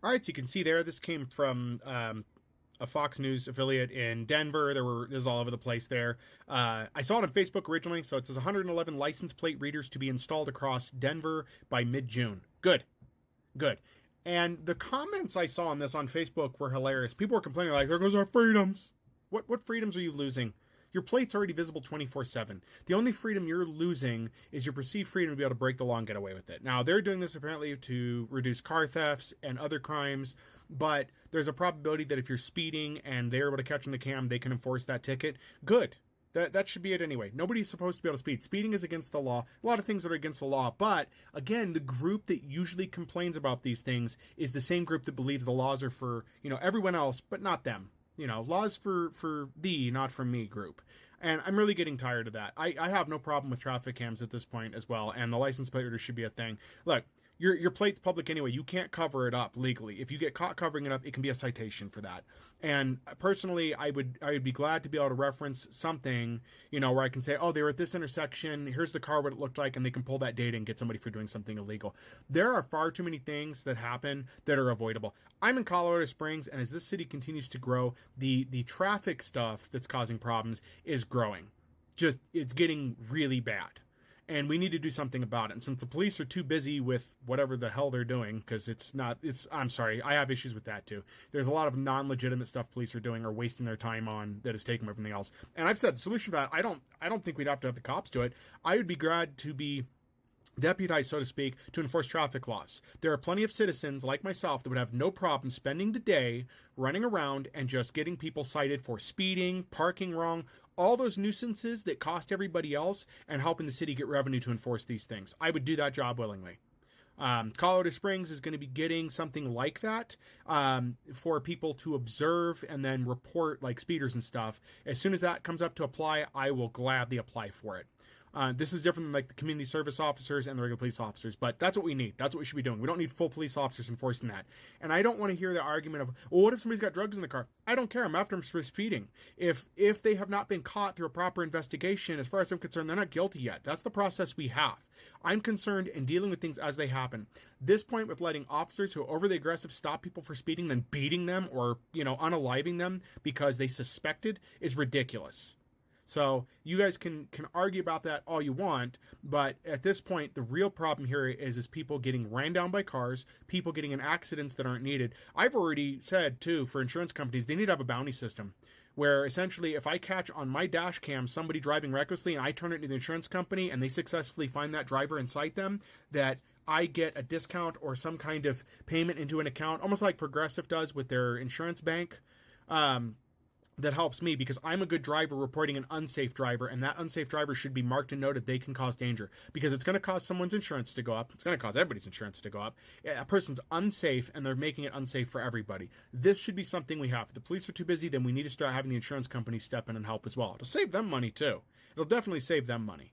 All right, so you can see there, this came from a Fox News affiliate in Denver. This is all over the place there. I saw it on Facebook originally, so it says 111 license plate readers to be installed across Denver by mid-June. Good, good. And the comments I saw on this on Facebook were hilarious. People were complaining like, "There goes our freedoms." What freedoms are you losing? Your plate's already visible 24/7. The only freedom you're losing is your perceived freedom to be able to break the law and get away with it. Now, they're doing this apparently to reduce car thefts and other crimes, but there's a probability that if you're speeding and they're able to catch on the cam, they can enforce that ticket. Good. That should be it anyway. Nobody's supposed to be able to speed. Speeding is against the law. A lot of things that are against the law. But, again, the group that usually complains about these things is the same group that believes the laws are for, everyone else, but not them. Laws for thee, not for me group. And I'm really getting tired of that. I have no problem with traffic cams at this point as well, and the license plate reader should be a thing. Look, your plate's public anyway. You can't cover it up legally. If you get caught covering it up, it can be a citation for that. And personally, I would be glad to be able to reference something, where I can say, oh, they were at this intersection, here's the car, what it looked like, and they can pull that data and get somebody for doing something illegal. There are far too many things that happen that are avoidable. I'm in Colorado Springs, and as this city continues to grow, the traffic stuff that's causing problems is growing. It's getting really bad. And we need to do something about it. And since the police are too busy with whatever the hell they're doing, because I'm sorry, I have issues with that too. There's a lot of non-legitimate stuff police are doing or wasting their time on that is taking everything else. And I've said the solution to that, I don't think we'd have to have the cops do it. I would be glad to be deputized, so to speak, to enforce traffic laws. There are plenty of citizens like myself that would have no problem spending the day running around and just getting people cited for speeding, parking wrong, all those nuisances that cost everybody else, and helping the city get revenue to enforce these things. I would do that job willingly. Colorado Springs is going to be getting something like that for people to observe and then report like speeders and stuff. As soon as that comes up to apply, I will gladly apply for it. This is different than like the community service officers and the regular police officers, but that's what we need. That's what we should be doing. We don't need full police officers enforcing that. And I don't want to hear the argument of, well, what if somebody's got drugs in the car? I don't care. I'm after them for speeding. If they have not been caught through a proper investigation, as far as I'm concerned, they're not guilty yet. That's the process we have. I'm concerned in dealing with things as they happen. This point with letting officers who are overly aggressive stop people for speeding, then beating them or, unaliving them because they suspected is ridiculous. So you guys can argue about that all you want, but at this point, the real problem here is people getting ran down by cars, people getting in accidents that aren't needed. I've already said, too, for insurance companies, they need to have a bounty system where essentially if I catch on my dash cam somebody driving recklessly and I turn it into the insurance company and they successfully find that driver and cite them, that I get a discount or some kind of payment into an account, almost like Progressive does with their insurance bank. That helps me because I'm a good driver reporting an unsafe driver, and that unsafe driver should be marked and noted they can cause danger because it's going to cause someone's insurance to go up. It's going to cause everybody's insurance to go up. A person's unsafe, and they're making it unsafe for everybody. This should be something we have. If the police are too busy, then we need to start having the insurance companies step in and help as well. It'll save them money, too. It'll definitely save them money.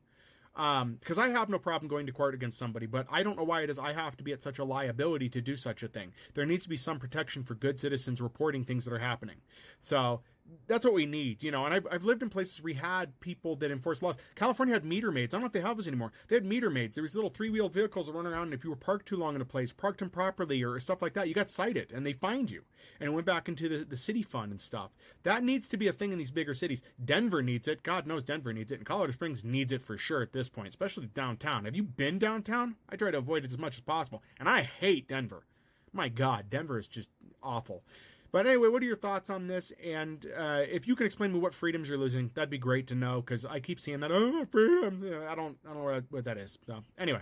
Because I have no problem going to court against somebody, but I don't know why it is I have to be at such a liability to do such a thing. There needs to be some protection for good citizens reporting things that are happening. So that's what we need, and I've lived in places where we had people that enforce laws. California had meter maids. I don't know if they have those anymore. They had meter maids. There was little three-wheeled vehicles that run around, and if you were parked too long in a place, parked improperly or stuff like that, you got cited, and they fined you. And it went back into the city fund and stuff. That needs to be a thing in these bigger cities. Denver needs it. God knows Denver needs it. And Colorado Springs needs it for sure at this point, especially downtown. Have you been downtown? I try to avoid it as much as possible. And I hate Denver. My God, Denver is just awful. But anyway, what are your thoughts on this? And if you can explain to me what freedoms you're losing, that'd be great to know because I keep seeing that, oh, freedom. I don't know what that is. So anyway.